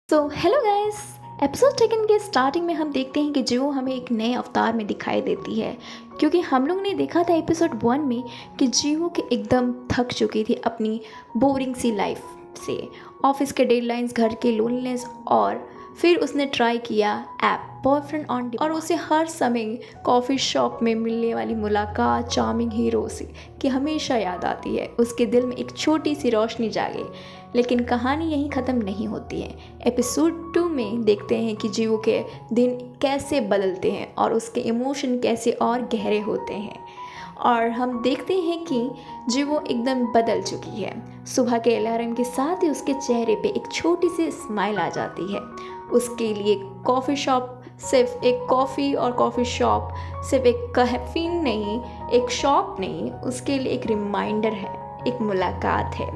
Hello guys. Episode second के starting में हम देखते हैं कि जियो हमें एक नए अवतार में दिखाई देती है, क्योंकि हम लोग ने देखा था एपिसोड 1 में कि जियो के एकदम थक चुकी थी अपनी बोरिंग सी लाइफ से, ऑफिस के डेडलाइंस, घर के लोनलीनेस, और फिर उसने ट्राई किया ऐप बॉयफ्रेंड ऑन डिमांड, और उसे हर समय कॉफ़ी शॉप में मिलने वाली मुलाकात चार्मिंग हीरो से कि हमेशा याद आती है। उसके दिल में एक छोटी सी रोशनी जागे। लेकिन कहानी यहीं ख़त्म नहीं होती है। एपिसोड 2 में देखते हैं कि जियो के दिन कैसे बदलते हैं और उसके इमोशन कैसे और गहरे होते हैं, और हम देखते हैं कि जियो एकदम बदल चुकी है। सुबह के अलार्म के साथ ही उसके चेहरे पे एक छोटी सी स्माइल आ जाती है। उसके लिए कॉफ़ी शॉप सिर्फ एक कॉफ़ी और कॉफ़ी शॉप सिर्फ एक कैफीन नहीं, एक शॉप नहीं, उसके लिए एक रिमाइंडर है, एक मुलाकात है।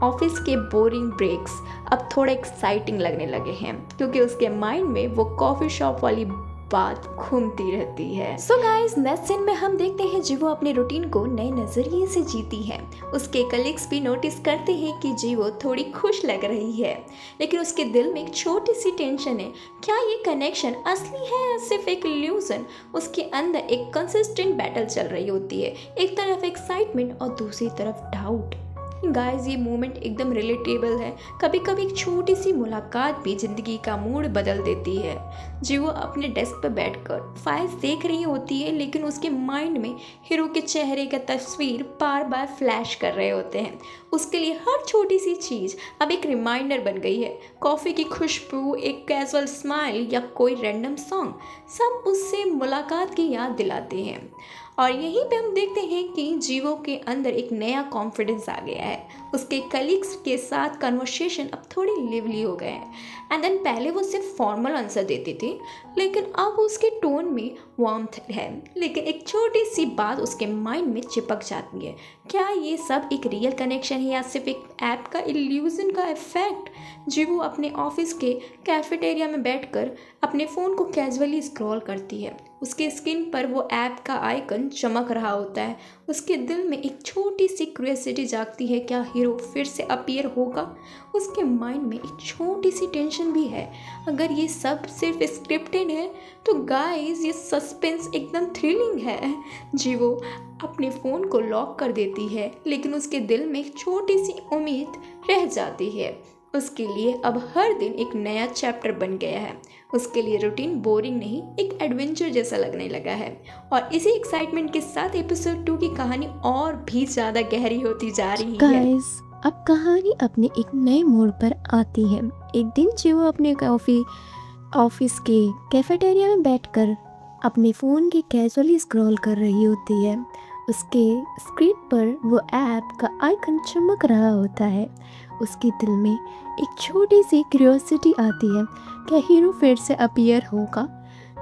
ऑफिस के बोरिंग ब्रेक्स अब थोड़े एक्साइटिंग लगने लगे हैं, क्योंकि उसके माइंड में वो कॉफ़ी शॉप वाली बात घूमती रहती है। सो गाइस, नेक्स्ट सीन में हम देखते हैं जिवो अपने रूटीन को नए नजरिए से जीती है। उसके कलीग्स भी नोटिस करते हैं कि जिवो थोड़ी खुश लग रही है, लेकिन उसके दिल में एक छोटी सी टेंशन है। क्या ये कनेक्शन असली है या सिर्फ एक इल्यूजन? उसके अंदर एक कंसिस्टेंट बैटल चल रही होती है, एक तरफ एक्साइटमेंट और दूसरी तरफ डाउट। गाइस, ये मोमेंट एकदम रिलेटेबल है। कभी कभी एक छोटी सी मुलाकात भी जिंदगी का मूड बदल देती है। जियो अपने डेस्क पर बैठकर फाइल्स देख रही होती है, लेकिन उसके माइंड में हीरो के चेहरे का तस्वीर बार बार फ्लैश कर रहे होते हैं। उसके लिए हर छोटी सी चीज़ अब एक रिमाइंडर बन गई है। कॉफ़ी की खुशबू, एक कैजुअल स्माइल या कोई रैंडम सॉन्ग, सब उससे मुलाकात की याद दिलाते हैं। और यहीं पे हम देखते हैं कि जीवो के अंदर एक नया कॉन्फिडेंस आ गया है। उसके कलीग्स के साथ कन्वर्सेशन अब थोड़ी लिवली हो गए हैं। एंड देन पहले वो सिर्फ फॉर्मल आंसर देती थी, लेकिन अब उसके टोन में वार्मथ है। लेकिन एक छोटी सी बात उसके माइंड में चिपक जाती है। क्या ये सब एक रियल कनेक्शन है या सिर्फ एक ऐप का इल्यूजन का इफेक्ट? जीवो अपने ऑफिस के कैफेटेरिया में बैठकर अपने फ़ोन को कैजुअली स्क्रॉल करती है। उसके स्क्रीन पर वो ऐप का आइकन चमक रहा होता है। उसके दिल में एक छोटी सी क्यूरियोसिटी जागती है, क्या हीरो फिर से अपीयर होगा? उसके माइंड में एक छोटी सी टेंशन भी है, अगर ये सब सिर्फ स्क्रिप्टेड है तो गाइस ये सस्पेंस एकदम थ्रिलिंग है। जीवो अपने फ़ोन को लॉक कर देती है, लेकिन उसके दिल में एक छोटी सी उम्मीद रह जाती है। उसके लिए अब हर दिन एक नया चैप्टर बन गया है। उसके लिए रूटीन बोरिंग नहीं, एक एडवेंचर जैसा लगने लगा है। और इसी एक्साइटमेंट के साथ एपिसोड 2 की कहानी और भी ज़्यादा गहरी होती जा रही है। गाइस, अब कहानी अपने एक नए मोड़ पर आती है। एक दिन जियो अपने ऑफिस के कैफेटेरिया में बैठकर अपने फ़ोन की कैजुअली स्क्रॉल कर रही होती है। उसके स्क्रीन पर वो ऐप का आइकन चमक रहा होता है। उसके दिल में एक छोटी सी क्यूरियोसिटी आती है, क्या हीरो फिर से अपीयर होगा?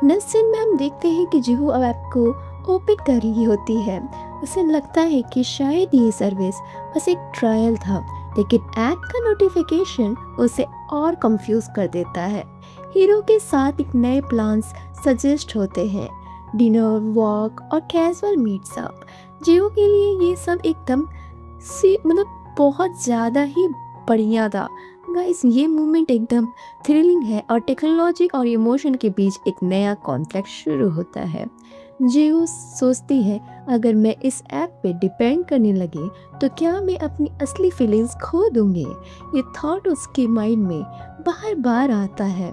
नेक्स्ट सीन में हम देखते हैं कि जियो अब ऐप को ओपन कर रही होती है। उसे लगता है कि शायद ये सर्विस बस एक ट्रायल था, लेकिन ऐप का नोटिफिकेशन उसे और कंफ्यूज कर देता है। हीरो के साथ एक नए प्लान्स सजेस्ट होते हैं, डिनर, वॉक और कैजुअल मीट्सअप। जियो के लिए ये सब एकदम बहुत ज़्यादा ही बढ़िया था। गाइस, ये मूवमेंट एकदम थ्रिलिंग है और टेक्नोलॉजी और इमोशन के बीच एक नया कॉन्फ्लिक्ट शुरू होता है। जियो सोचती है, अगर मैं इस ऐप पे डिपेंड करने लगी तो क्या मैं अपनी असली फीलिंग्स खो दूंगी? ये थॉट उसके माइंड में बार बार आता है।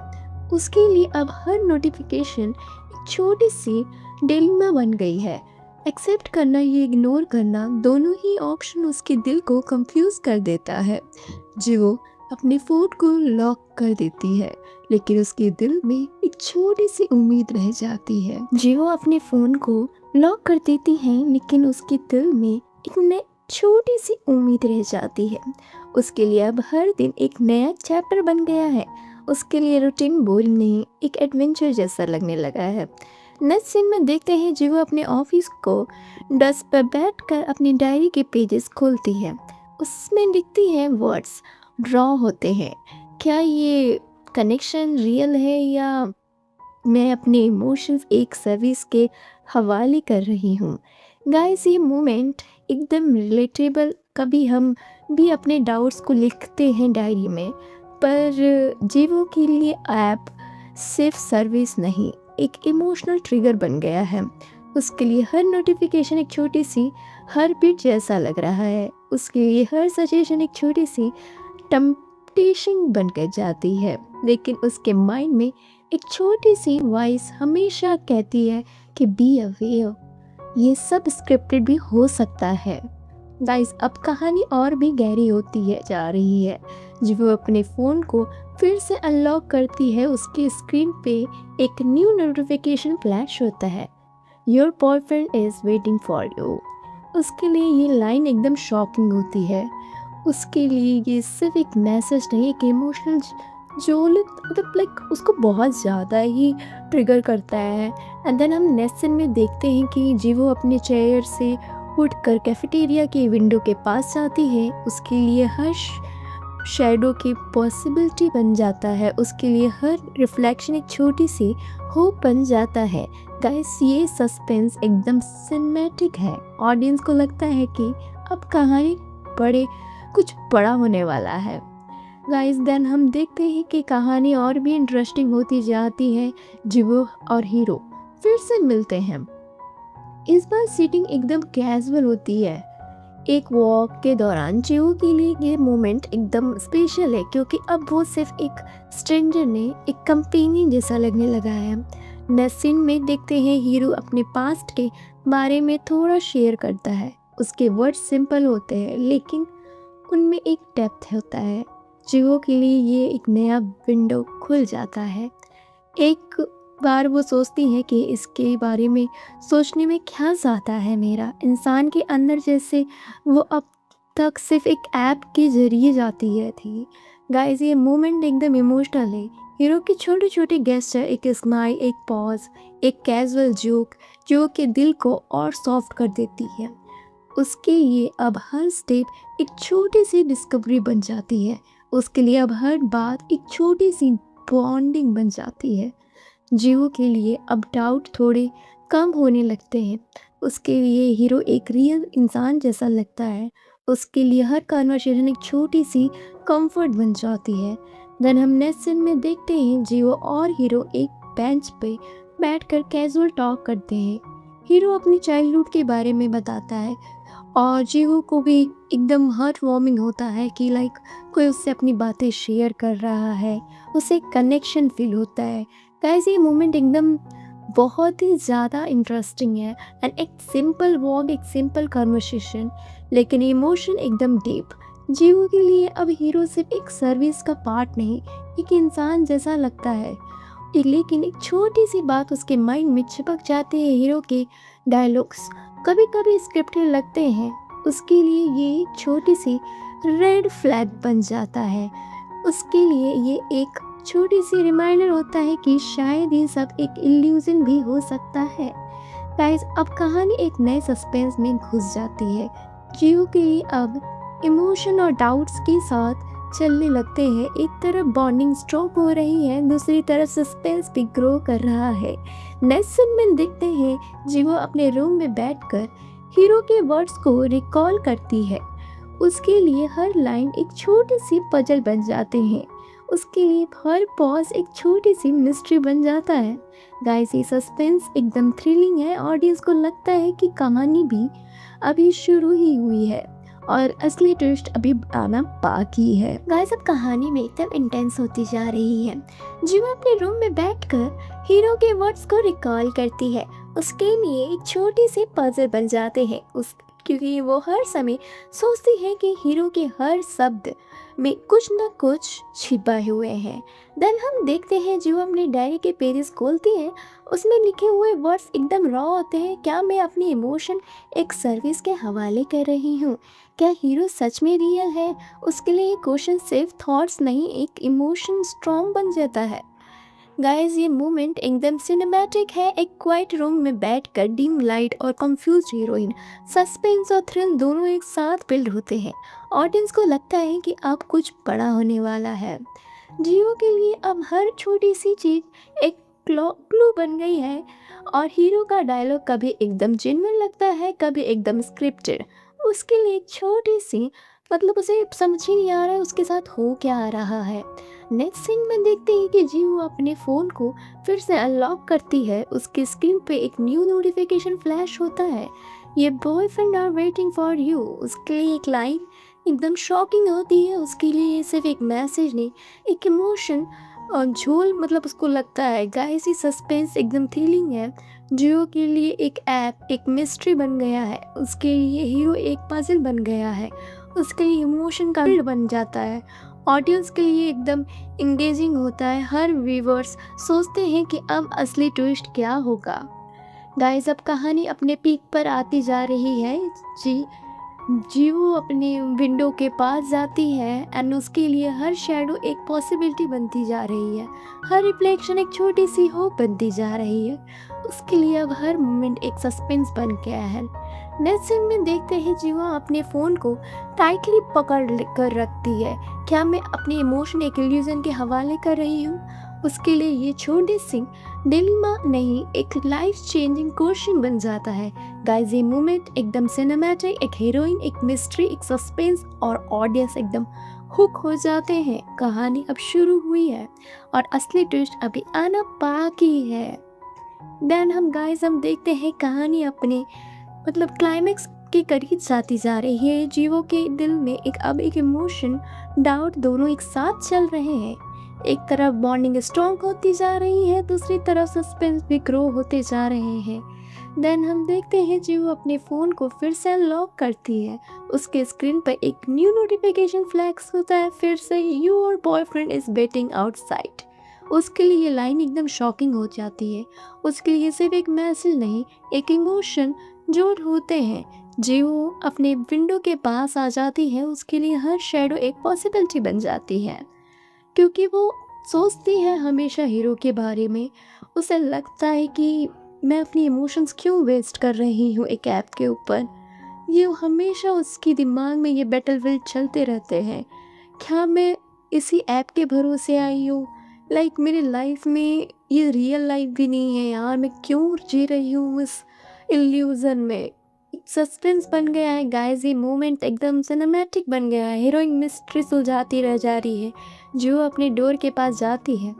उसके लिए अब हर नोटिफिकेशन एक छोटी सी डिलेमा बन गई है। एक्सेप्ट करना या इग्नोर करना, दोनों ही ऑप्शन उसके दिल को कंफ्यूज कर देता है। जियो अपने फ़ोन को लॉक कर देती है, लेकिन उसके दिल में एक छोटी सी उम्मीद रह जाती है। जियो अपने फ़ोन को लॉक कर देती है, लेकिन उसके दिल में एक छोटी सी उम्मीद रह जाती है। उसके लिए अब हर दिन एक नया चैप्टर बन गया है। उसके लिए रूटीन बोरिंग नहीं, एक एडवेंचर जैसा लगने लगा है। नेक्स्ट सीन में देखते हैं जियो अपने ऑफिस को डेस्क पर बैठकर अपनी डायरी के पेजेस खोलती है। उसमें लिखती है वर्ड्स ड्रॉ होते हैं। क्या ये कनेक्शन रियल है या मैं अपने इमोशंस एक सर्विस के हवाले कर रही हूँ? गाइस, ये मोमेंट एकदम रिलेटेबल। कभी हम भी अपने डाउट्स को लिखते हैं डायरी में, पर जीवो के लिए ऐप सिर्फ सर्विस नहीं, एक इमोशनल ट्रिगर बन गया है। उसके लिए हर नोटिफिकेशन एक छोटी सी हर बीट जैसा लग रहा है। उसके लिए हर सजेशन एक छोटी सी टेम्पटेशन बनकर जाती है। लेकिन उसके माइंड में एक छोटी सी वॉइस हमेशा कहती है कि बी अवेयर, ये सब स्क्रिप्टेड भी हो सकता है। गाइस, अब कहानी और भी गहरी होती है जा रही है। जब वो अपने फ़ोन को फिर से अनलॉक करती है, उसकी स्क्रीन पे एक न्यू नोटिफिकेशन फ्लैश होता है, your boyfriend is waiting for you. उसके लिए ये लाइन एकदम शॉकिंग होती है। उसके लिए ये सिर्फ एक मैसेज नहीं, एक इमोशनल जो मतलब लाइक उसको बहुत ज़्यादा ही ट्रिगर करता है। एंड देन हम नेक्स्ट सीन में देखते हैं कि जीवो अपने चेयर से उठकर कैफेटेरिया के विंडो के पास जाती है। उसके लिए हर शैडो की पॉसिबिलिटी बन जाता है। उसके लिए हर रिफ्लेक्शन एक छोटी सी होप बन जाता है। गाइस, ये सस्पेंस एकदम सिनेमैटिक है। ऑडियंस को लगता है कि अब कहानी कुछ बड़ा होने वाला है। गाइस, देन हम देखते हैं कि कहानी और भी इंटरेस्टिंग होती जाती है। जीवो और हीरो फिर से मिलते हैं। इस बार सीटिंग एकदम कैजुअल होती है। एक वॉक के दौरान जीवो के लिए ये मोमेंट एकदम स्पेशल है, क्योंकि अब वो सिर्फ एक स्ट्रेंजर ने एक कंपेनियन जैसा लगने लगा है। नेक्स्ट सीन में देखते हैं हीरो अपने पास्ट के बारे में थोड़ा शेयर करता है। उसके वर्ड्स सिंपल होते हैं, लेकिन उनमें एक डेप्थ होता है। जीवो के लिए ये एक नया विंडो खुल जाता है। एक बार वो सोचती है कि इसके बारे में सोचने में क्या ज़्यादा है मेरा इंसान के अंदर, जैसे वो अब तक सिर्फ एक ऐप के जरिए जाती है थी। गाइस, ये मोमेंट एकदम इमोशनल है। हीरो के छोटे छोटे गेस्चर, एक स्माइल, एक पॉज, एक कैजुअल जोक जो के दिल को और सॉफ्ट कर देती है। उसके लिए अब हर स्टेप एक छोटी सी डिस्कवरी बन जाती है। उसके लिए अब हर बात एक छोटी सी बॉन्डिंग बन जाती है। जीवो के लिए अब डाउट थोड़े कम होने लगते हैं। उसके लिए हीरो एक रियल इंसान जैसा लगता है। उसके लिए हर कन्वर्सेशन एक छोटी सी कंफर्ट बन जाती है। देन हम नेक्स्ट सीन में देखते हैं जीवो और हीरो एक बेंच पे बैठकर कैजुअल टॉक करते हैं। हीरो अपनी चाइल्डहुड के बारे में बताता है और जीवो को भी एकदम हार्ट वार्मिंग होता है कि लाइक कोई उससे अपनी बातें शेयर कर रहा है, उसे कनेक्शन फील होता है। गाइस, ये मोमेंट एकदम बहुत ही ज़्यादा इंटरेस्टिंग है। एंड एक सिंपल वॉक, एक सिंपल कन्वर्सेशन, लेकिन इमोशन एकदम डीप। जीवो के लिए अब हीरो सिर्फ एक सर्विस का पार्ट नहीं, एक इंसान जैसा लगता है। लेकिन एक छोटी सी बात उसके माइंड में चिपक जाती है। हीरो के डायलॉग्स कभी कभी स्क्रिप्टेड लगते हैं। उसके लिए ये एक छोटी सी रेड फ्लैग बन जाता है। उसके लिए ये एक छोटी सी रिमाइंडर होता है कि शायद ये सब एक इल्यूजन भी हो सकता है। गाइस, अब कहानी एक नए सस्पेंस में घुस जाती है। जीवो के लिए अब इमोशन और डाउट्स के साथ चलने लगते हैं। एक तरफ बॉन्डिंग स्ट्रॉन्ग हो रही है, दूसरी तरफ सस्पेंस भी ग्रो कर रहा है। नेक्स्ट सीन में देखते हैं जीवो अपने रूम में बैठकर हीरो के वर्ड्स को रिकॉल करती है। उसके लिए हर लाइन एक छोटी सी पजल बन जाते हैं। उसके लिए हर पॉज एक छोटी सी मिस्ट्री बन जाता है। गाइस, ये सस्पेंस एकदम थ्रिलिंग है। ऑडियंस को लगता है कि कहानी भी अभी शुरू ही हुई है और असली ट्विस्ट अभी आना बाकी है। गाइस, अब कहानी में एकदम इंटेंस होती जा रही है। जीवो अपने रूम में बैठकर हीरो के वर्ड्स को रिकॉल करती है। उसके लिए एक छोटी सी पजल बन जाते हैं क्योंकि वो हर समय सोचती है कि हीरो के हर शब्द में कुछ न कुछ छिपा हुए हैं। देन हम देखते हैं जो अपने डायरी के पेजेस खोलती है। उसमें लिखे हुए वर्ड्स एकदम रॉ होते हैं। क्या मैं अपनी इमोशन एक सर्विस के हवाले कर रही हूँ? क्या हीरो सच में रियल है? उसके लिए ये क्वेश्चन सिर्फ थॉट्स नहीं, एक इमोशन स्ट्रॉन्ग बन जाता है। गाइस, ये मोमेंट एकदम सिनेमैटिक है। एक क्वाइट रूम में बैठकर डिम लाइट और कंफ्यूज हीरोइन, सस्पेंस और थ्रिल दोनों एक साथ बिल्ड होते हैं। ऑडियंस को लगता है कि अब कुछ बड़ा होने वाला है। जीवो के लिए अब हर छोटी सी चीज़ एक क्लू बन गई है और हीरो का डायलॉग कभी एकदम जेन्युइन लगता है, कभी एकदम स्क्रिप्टेड। उसके लिए एक छोटी सी मतलब उसे समझ ही नहीं आ रहा है उसके साथ हो क्या रहा है। नेक्स्ट सीन में देखते हैं कि जीव अपने फ़ोन को फिर से अनलॉक करती है। उसके स्क्रीन पे एक न्यू नोटिफिकेशन फ्लैश होता है, ये boyfriend are waiting for you. उसके लिए एक लाइन एकदम शॉकिंग होती है। उसके लिए ये सिर्फ एक मैसेज नहीं, एक इमोशन और झोल, मतलब उसको लगता है गाइस ये सस्पेंस एकदम थ्रिलिंग है। जियो के लिए एक ऐप एक मिस्ट्री बन गया है, उसके लिए हीरो एक पजल बन गया है, उसके लिए इमोशन का फील्ड बन जाता है। ऑडियंस के लिए एकदम इंगेजिंग होता है। हर व्यूवर्स सोचते हैं कि अब असली ट्विस्ट क्या होगा। गाइस अब कहानी अपने पीक पर आती जा रही है। जी जीवो अपने विंडो के पास जाती है एंड उसके लिए हर शेडो एक पॉसिबिलिटी बनती जा रही है, हर रिफ्लेक्शन एक छोटी सी होप बनती जा रही है। उसके लिए अब हर मोमेंट एक सस्पेंस बन गया है। नेक्स्ट सीन में देखते हैं जीवा अपने फ़ोन को टाइटली पकड़ कर रखती है। क्या मैं अपने इमोशन एक इल्यूजन के हवाले कर रही हूँ? उसके लिए ये छोटी सी डिलेमा नहीं, एक लाइफ चेंजिंग क्वेश्चन बन जाता है। गाइस ये मोमेंट एकदम सिनेमैटिक, एक हीरोइन, एक मिस्ट्री, एक सस्पेंस और ऑडियंस एकदम हुक हो जाते हैं। कहानी अब शुरू हुई है और असली ट्विस्ट अभी आना बाकी है। देन हम देखते हैं कहानी अपने मतलब क्लाइमेक्स के करीब जाती जा रही है। जीवो के दिल में एक इमोशन डाउट दोनों एक साथ चल रहे हैं। एक तरफ बॉन्डिंग स्ट्रॉन्ग होती जा रही है, दूसरी तरफ सस्पेंस भी ग्रो होते जा रहे हैं। देन हम देखते हैं जीवो अपने फ़ोन को फिर से अनलॉक करती है। उसके स्क्रीन पर एक न्यू नोटिफिकेशन फ्लैक्स होता है, फिर से your boyfriend is waiting outside. उसके लिए ये लाइन एकदम शॉकिंग हो जाती है। उसके लिए सिर्फ एक मैसेज नहीं, एक इमोशन जोड़ होते हैं। जीवो अपने विंडो के पास आ जाती है। उसके लिए हर शेडो एक पॉसिबिलिटी बन जाती है, क्योंकि वो सोचती है हमेशा हीरो के बारे में। उसे लगता है कि मैं अपनी इमोशंस क्यों वेस्ट कर रही हूँ एक ऐप के ऊपर। ये हमेशा उसके दिमाग में ये बैटलफील्ड चलते रहते हैं। क्या मैं इसी ऐप के भरोसे आई हूँ? लाइक मेरी लाइफ में ये रियल लाइफ भी नहीं है यार, मैं क्यों जी रही हूँ इस इल्यूज़न में। सस्पेंस बन गया है गाइस, ये मोमेंट एकदम सिनेमैटिक बन गया है। हीरोइन मिस्ट्री सुलझाती रह जा रही है। जो अपने डोर के पास जाती है,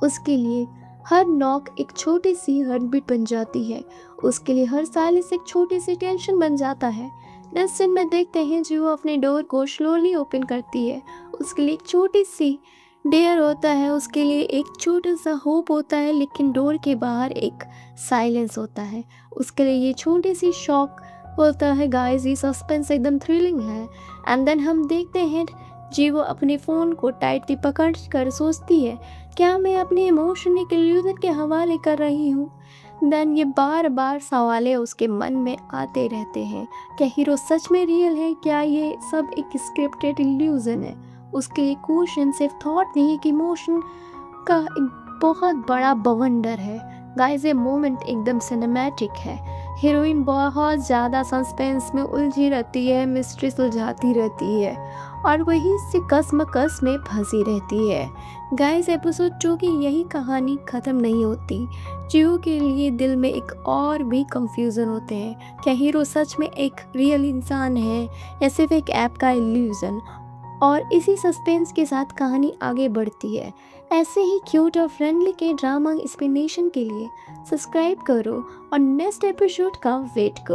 उसके लिए हर नॉक एक छोटी सी हार्टबीट बन जाती है। उसके लिए हर साइलेंस एक छोटी सी टेंशन बन जाता है। नेक्स्ट सीन में देखते हैं जो अपने डोर को स्लोली ओपन करती है। उसके लिए एक छोटी सी डेयर होता है, उसके लिए एक छोटा सा होप होता है, लेकिन डोर के बाहर एक साइलेंस होता है। उसके लिए ये छोटी सी शॉक होता है। गाइस ये सस्पेंस एकदम थ्रिलिंग है। एंड देन हम देखते हैं जीवो अपने फ़ोन को टाइटली पकड़ कर सोचती है, क्या मैं अपने इमोशन एक इल्यूजन के हवाले कर रही हूँ? देन ये बार बार सवालें उसके मन में आते रहते हैं। क्या हीरो सच में रियल है? क्या ये सब एक स्क्रिप्टेड इल्यूजन है? उसके लिए क्वेश्चन सिर्फ थॉट नहीं, एक इमोशन का एक बहुत बड़ा बवंडर है। गाइस ये मोमेंट एकदम सिनेमैटिक है। हीरोइन बहुत ज़्यादा सस्पेंस में उलझी रहती है, मिस्ट्री सुलझाती रहती है और वहीं से कसमकस में फंसी रहती है। गाइस एपिसोड 2 की यही कहानी ख़त्म नहीं होती। जियो के लिए दिल में एक और भी कंफ्यूजन होते हैं। क्या हीरो सच में एक रियल इंसान है या सिर्फ एक ऐप का इल्यूजन? और इसी सस्पेंस के साथ कहानी आगे बढ़ती है। ऐसे ही क्यूट और फ्रेंडली के ड्रामा एक्सप्लेनेशन के लिए सब्सक्राइब करो और नेक्स्ट एपिसोड का वेट करो।